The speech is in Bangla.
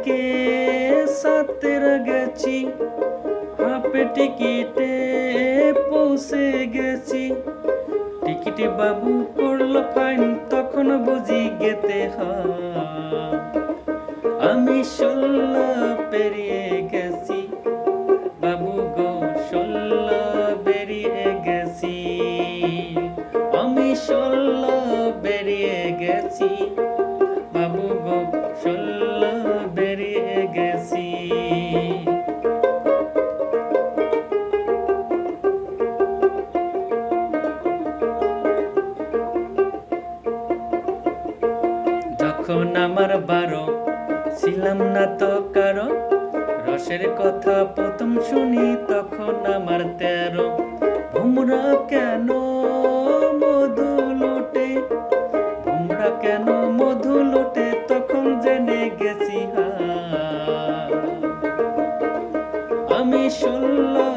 থেকে সাতের গেছি, হাফে টিকিটে পৌঁছে গেছি। টিকিটে বাবু করলো ফাইন, তখন বুঝি গেতে হয়। আমি 16 পেরিয়ে গেছি বাবু গো, 16 বেরিয়ে গেছি। আমি 16 বেরিয়ে গেছি বাবু গো, 16 বেরিয়ে গেছি। যখন আমার 12 ছিলাম না তো কারো, রসের কথা প্রথম শুনি তখন আমার 13। ভোমরা কেন মধু লোটে, ভোমরা কেন মধু লোটে, তখন জেনে গেছি আমি 16